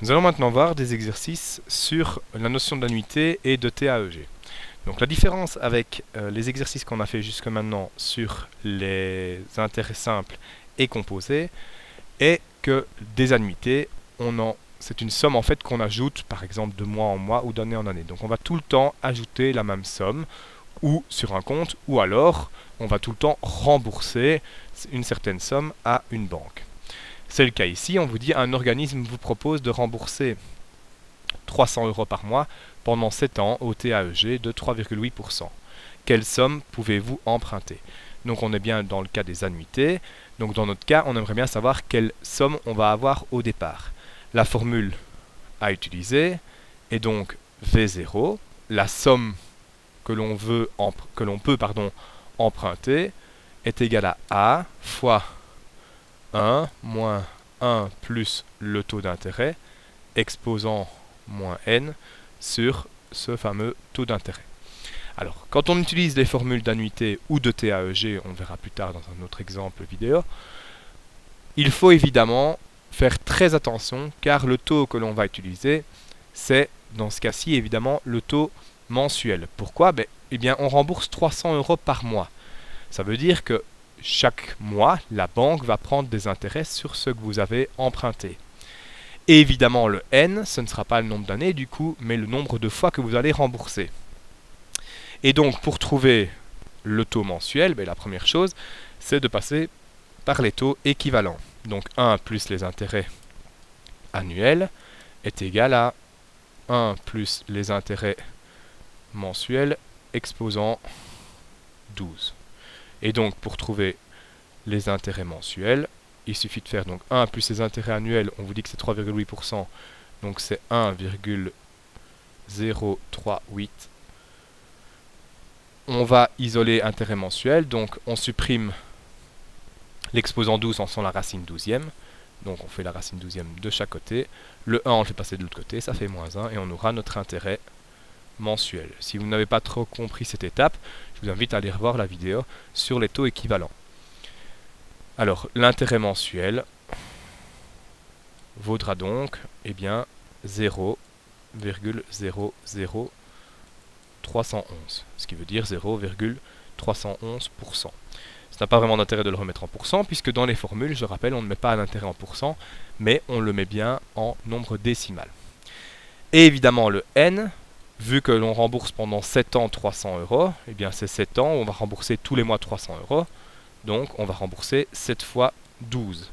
Nous allons maintenant voir des exercices sur la notion d'annuité et de TAEG. Donc la différence avec les exercices qu'on a fait jusque maintenant sur les intérêts simples et composés est que des annuités, c'est une somme en fait qu'on ajoute par exemple de mois en mois ou d'année en année. Donc on va tout le temps ajouter la même somme ou sur un compte, ou alors on va tout le temps rembourser une certaine somme à une banque. C'est le cas ici, on vous dit un organisme vous propose de rembourser 300 € par mois pendant 7 ans au TAEG de 3,8%. Quelle somme pouvez-vous emprunter? Donc on est bien dans le cas des annuités. Donc dans notre cas, on aimerait bien savoir quelle somme on va avoir au départ. La formule à utiliser est donc V0, la somme que l'on peut emprunter est égale à A fois 1 moins 1 plus le taux d'intérêt exposant moins n sur ce fameux taux d'intérêt. Alors, quand on utilise les formules d'annuité ou de TAEG, on le verra plus tard dans un autre exemple vidéo, il faut évidemment faire très attention car le taux que l'on va utiliser, c'est dans ce cas-ci évidemment le taux mensuel. Pourquoi? Eh bien, on rembourse 300 € par mois. Ça veut dire que chaque mois, la banque va prendre des intérêts sur ce que vous avez emprunté. Et évidemment, le n, ce ne sera pas le nombre d'années du coup, mais le nombre de fois que vous allez rembourser. Et donc, pour trouver le taux mensuel, la première chose, c'est de passer par les taux équivalents. Donc 1 plus les intérêts annuels est égal à 1 plus les intérêts mensuels exposant 12. Et donc, pour trouver les intérêts mensuels, il suffit de faire donc 1 plus les intérêts annuels, on vous dit que c'est 3,8%, donc c'est 1,038. On va isoler intérêt mensuel, donc on supprime l'exposant 12 en faisant la racine 12e, donc on fait la racine 12e de chaque côté, le 1 on le fait passer de l'autre côté, ça fait moins 1, et on aura notre intérêt mensuel. Si vous n'avez pas trop compris cette étape, je vous invite à aller revoir la vidéo sur les taux équivalents. Alors, l'intérêt mensuel vaudra donc, eh bien, 0,00311, ce qui veut dire 0,311%. Ça n'a pas vraiment d'intérêt de le remettre en pourcent, puisque dans les formules, je rappelle, on ne met pas l'intérêt en pourcent, mais on le met bien en nombre décimal. Et évidemment, le n, vu que l'on rembourse pendant 7 ans 300 €, eh bien c'est 7 ans, on va rembourser tous les mois 300 €, donc on va rembourser 7 fois 12.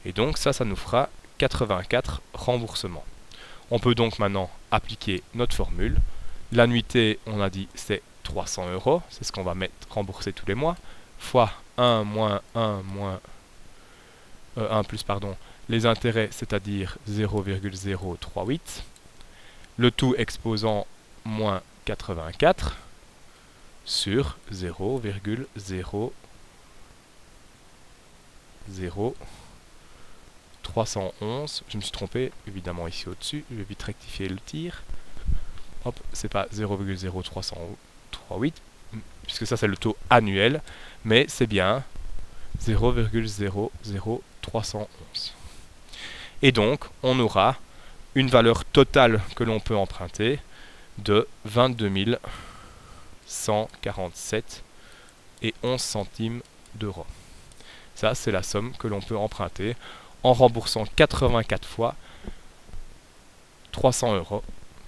Et donc ça nous fera 84 remboursements. On peut donc maintenant appliquer notre formule. L'annuité, on a dit, c'est 300 €, c'est ce qu'on va rembourser tous les mois, fois 1 moins 1 moins 1 plus les intérêts, c'est-à-dire 0,038, le tout exposant moins 84 sur 0,00311. Je me suis trompé, évidemment, ici au-dessus. Je vais vite rectifier le tir. Hop, c'est pas 0,0338, puisque ça c'est le taux annuel, mais c'est bien 0,00311. Et donc, on aura une valeur totale que l'on peut emprunter de 22 147 et 11 centimes d'euros. Ça, c'est la somme que l'on peut emprunter en remboursant 84 fois 300 €,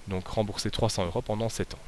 donc rembourser 300 € pendant 7 ans.